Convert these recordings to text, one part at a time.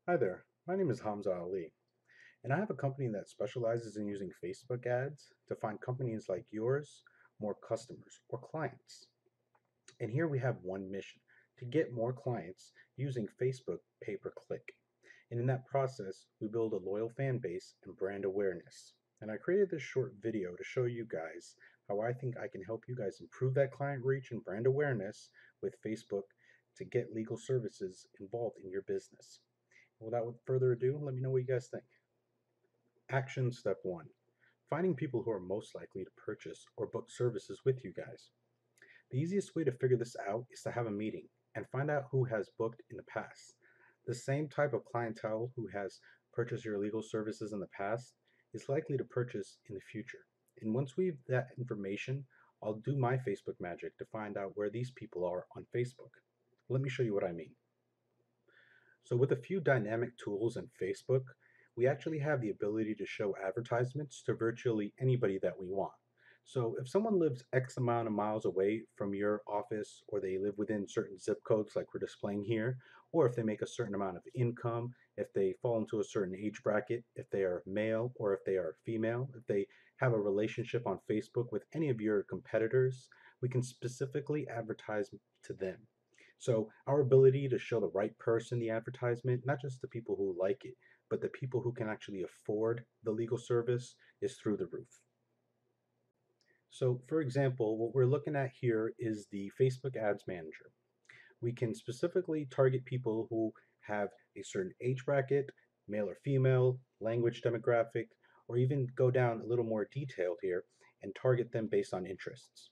Hi there, my name is Hamza Ali, and I have a company that specializes in using Facebook ads to find companies like yours more customers or clients. And here we have one mission to get more clients using Facebook pay per click. And in that process, we build a loyal fan base and brand awareness. And I created this short video to show you guys how I think I can help you guys improve that client reach and brand awareness with Facebook to get legal services involved in your business. Without further ado, let me know what you guys think. Action step one, finding people who are most likely to purchase or book services with you guys. The easiest way to figure this out is to have a meeting and find out who has booked in the past. The same type of clientele who has purchased your legal services in the past is likely to purchase in the future. And once we have that information, I'll do my Facebook magic to find out where these people are on Facebook. Let me show you what I mean. So with a few dynamic tools in Facebook, we actually have the ability to show advertisements to virtually anybody that we want. So if someone lives X amount of miles away from your office, or they live within certain zip codes like we're displaying here, or if they make a certain amount of income, if they fall into a certain age bracket, if they are male or if they are female, if they have a relationship on Facebook with any of your competitors, we can specifically advertise to them. So our ability to show the right person the advertisement, not just the people who like it, but the people who can actually afford the legal service, is through the roof. So for example, what we're looking at here is the Facebook Ads Manager. We can specifically target people who have a certain age bracket, male or female, language demographic, or even go down a little more detailed here and target them based on interests.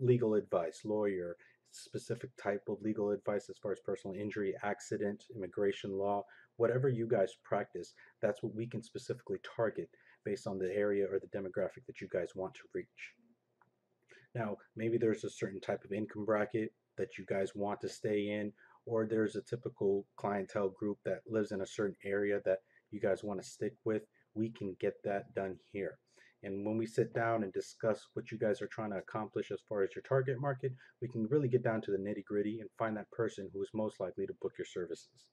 Legal advice, lawyer, specific type of legal advice as far as personal injury, accident, immigration law, whatever you guys practice, that's what we can specifically target based on the area or the demographic that you guys want to reach. Now, maybe there's a certain type of income bracket that you guys want to stay in, or there's a typical clientele group that lives in a certain area that you guys want to stick with. We can get that done here. And when we sit down and discuss what you guys are trying to accomplish as far as your target market, we can really get down to the nitty gritty and find that person who is most likely to book your services.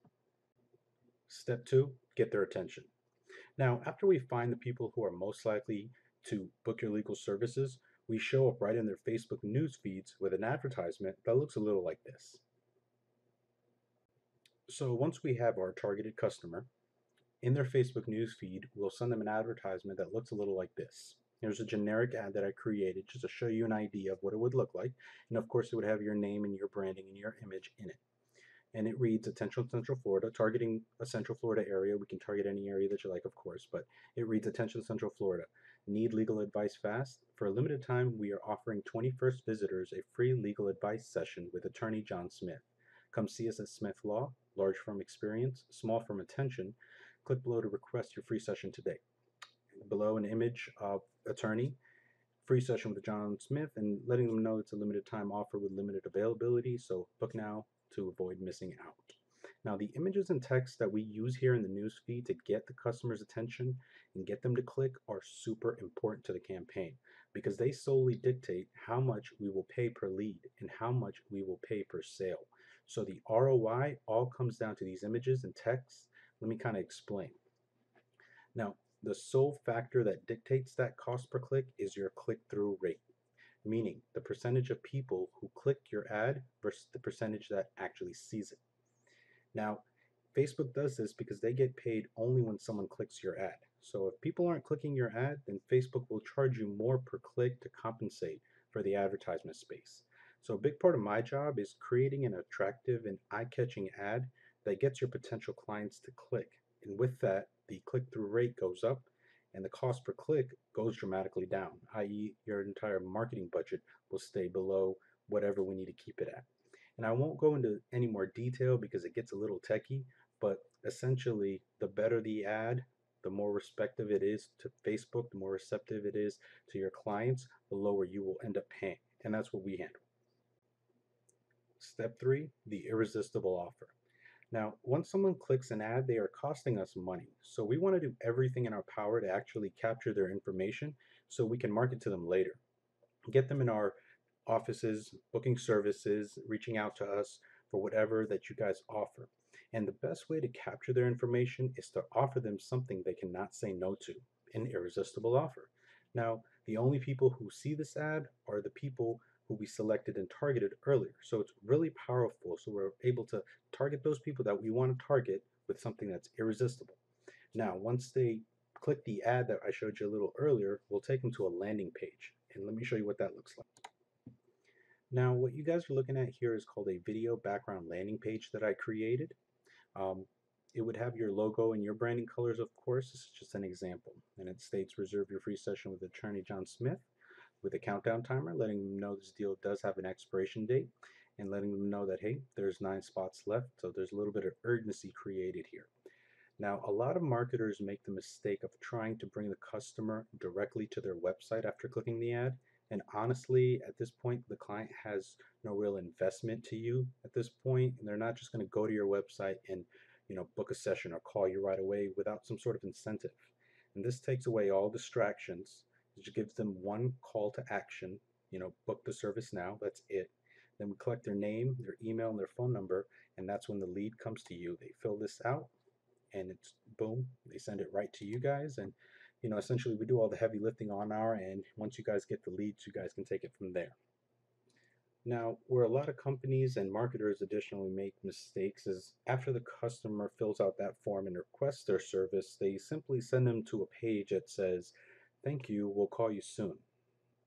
Step two, get their attention. Now, after we find the people who are most likely to book your legal services, we show up right in their Facebook news feeds with an advertisement that looks a little like this. So once we have our targeted customer, in their Facebook news feed, we'll send them an advertisement that looks a little like this. Here's a generic ad that I created just to show you an idea of what it would look like. And of course, it would have your name and your branding and your image in it. And it reads Attention Central Florida, targeting a Central Florida area. We can target any area that you like, of course, but it reads Attention Central Florida. Need legal advice fast? For a limited time, we are offering 21st visitors a free legal advice session with attorney John Smith. Come see us at Smith Law, large firm experience, small firm attention. Click below to request your free session today. Below, an image of attorney, free session with John Smith, and letting them know it's a limited time offer with limited availability, so book now to avoid missing out. Now, the images and text that we use here in the news feed to get the customer's attention and get them to click are super important to the campaign because they solely dictate how much we will pay per lead and how much we will pay per sale. So the ROI all comes down to these images and text. Let me kind of explain. Now, the sole factor that dictates that cost per click is your click-through rate, meaning the percentage of people who click your ad versus the percentage that actually sees it. Now, Facebook does this because they get paid only when someone clicks your ad. So if people aren't clicking your ad, then Facebook will charge you more per click to compensate for the advertisement space. So a big part of my job is creating an attractive and eye-catching ad that gets your potential clients to click. And with that, the click-through rate goes up and the cost per click goes dramatically down, i.e. your entire marketing budget will stay below whatever we need to keep it at. And I won't go into any more detail because it gets a little techy, but essentially, the better the ad, the more respective it is to Facebook, the more receptive it is to your clients, the lower you will end up paying. And that's what we handle. Step three, the irresistible offer. Now, once someone clicks an ad, they are costing us money. So we want to do everything in our power to actually capture their information so we can market to them later. Get them in our offices, booking services, reaching out to us for whatever that you guys offer. And the best way to capture their information is to offer them something they cannot say no to, an irresistible offer. Now, the only people who see this ad are the people who we selected and targeted earlier. So it's really powerful. So we're able to target those people that we want to target with something that's irresistible. Now, once they click the ad that I showed you a little earlier, we'll take them to a landing page. And let me show you what that looks like. Now, what you guys are looking at here is called a video background landing page that I created. Um, it would have your logo and your branding colors, of course. This is just an example. And it states reserve your free session with attorney John Smith with a countdown timer, letting them know this deal does have an expiration date and letting them know that, hey, there's 9 spots left. So there's a little bit of urgency created here. Now, a lot of marketers make the mistake of trying to bring the customer directly to their website after clicking the ad. And honestly, at this point, the client has no real investment to you at this point, and they're not just going to go to your website and, book a session or call you right away without some sort of incentive. And this takes away all distractions. It just gives them one call to action, book the service now, that's it. Then we collect their name, their email, and their phone number, and that's when the lead comes to you. They fill this out, and it's boom, they send it right to you guys. And essentially we do all the heavy lifting on our end. Once you guys get the leads, you guys can take it from there. Now, where a lot of companies and marketers additionally make mistakes is after the customer fills out that form and requests their service, they simply send them to a page that says, thank you, we'll call you soon.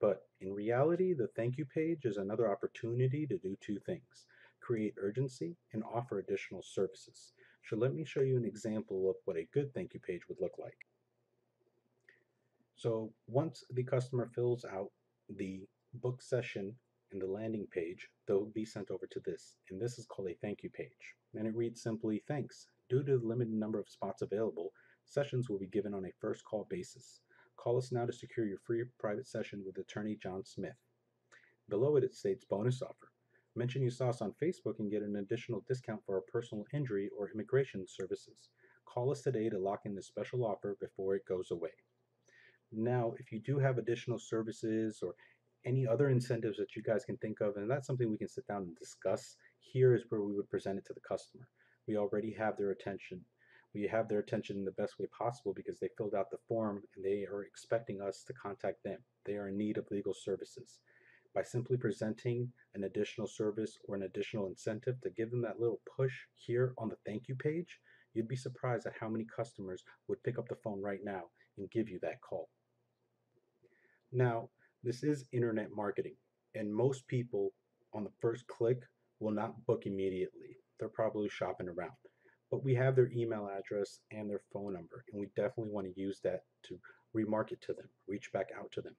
But in reality, the thank you page is another opportunity to do two things: create urgency and offer additional services. So let me show you an example of what a good thank you page would look like. So once the customer fills out the book session in the landing page, they'll be sent over to this, and this is called a thank you page. And it reads simply, thanks. Due to the limited number of spots available, sessions will be given on a first call basis. Call us now to secure your free private session with attorney John Smith. Below it, it states bonus offer. Mention you saw us on Facebook and get an additional discount for our personal injury or immigration services. Call us today to lock in this special offer before it goes away. Now, if you do have additional services or any other incentives that you guys can think of, and that's something we can sit down and discuss, here is where we would present it to the customer. We already have their attention. We have their attention in the best way possible because they filled out the form and they are expecting us to contact them. They are in need of legal services. By simply presenting an additional service or an additional incentive to give them that little push here on the thank you page, you'd be surprised at how many customers would pick up the phone right now and give you that call. Now, this is internet marketing, and most people on the first click will not book immediately. They're probably shopping around. But we have their email address and their phone number, and we definitely want to use that to remarket to them, reach back out to them.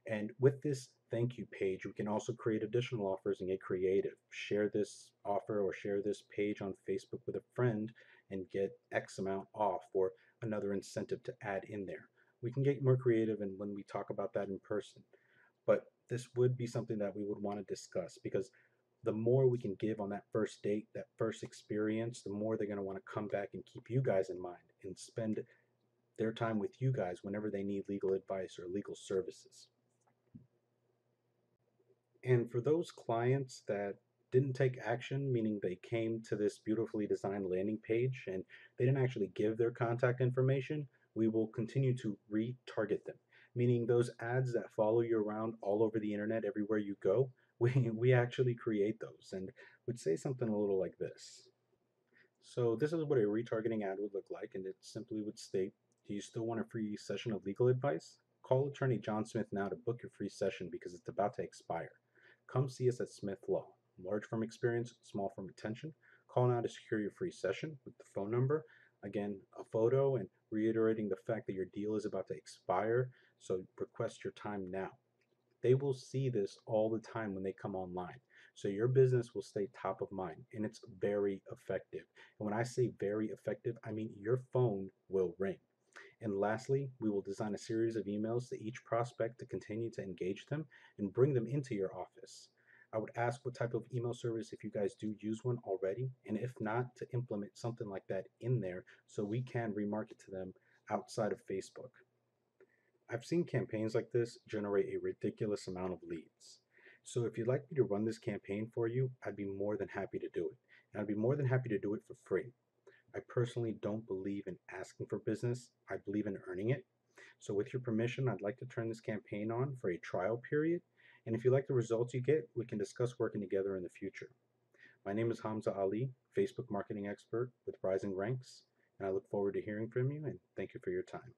And with this thank you page, we can also create additional offers and get creative. Share this offer or share this page on Facebook with a friend and get X amount off or another incentive to add in there. We can get more creative and when we talk about that in person. But this would be something that we would want to discuss because the more we can give on that first date, that first experience, the more they're going to want to come back and keep you guys in mind and spend their time with you guys whenever they need legal advice or legal services. And for those clients that didn't take action, meaning they came to this beautifully designed landing page and they didn't actually give their contact information, we will continue to retarget them. Meaning those ads that follow you around all over the internet, everywhere you go, we actually create those and would say something a little like this. So this is what a retargeting ad would look like, and it simply would state, do you still want a free session of legal advice? Call attorney John Smith now to book your free session because it's about to expire. Come see us at Smith Law. Large firm experience, small firm attention. Call now to secure your free session with the phone number. Again, a photo and reiterating the fact that your deal is about to expire, so request your time now. They will see this all the time when they come online. So your business will stay top of mind and it's very effective. And when I say very effective, I mean your phone will ring. And lastly, we will design a series of emails to each prospect to continue to engage them and bring them into your office. I would ask what type of email service if you guys do use one already, and if not, to implement something like that in there so we can remarket to them outside of Facebook. I've seen campaigns like this generate a ridiculous amount of leads. So if you'd like me to run this campaign for you, I'd be more than happy to do it. and I'd be more than happy to do it for free. I personally don't believe in asking for business, I believe in earning it. So, with your permission, I'd like to turn this campaign on for a trial period. And if you like the results you get, we can discuss working together in the future. My name is Hamza Ali, Facebook marketing expert with Rising Ranks, and I look forward to hearing from you and thank you for your time.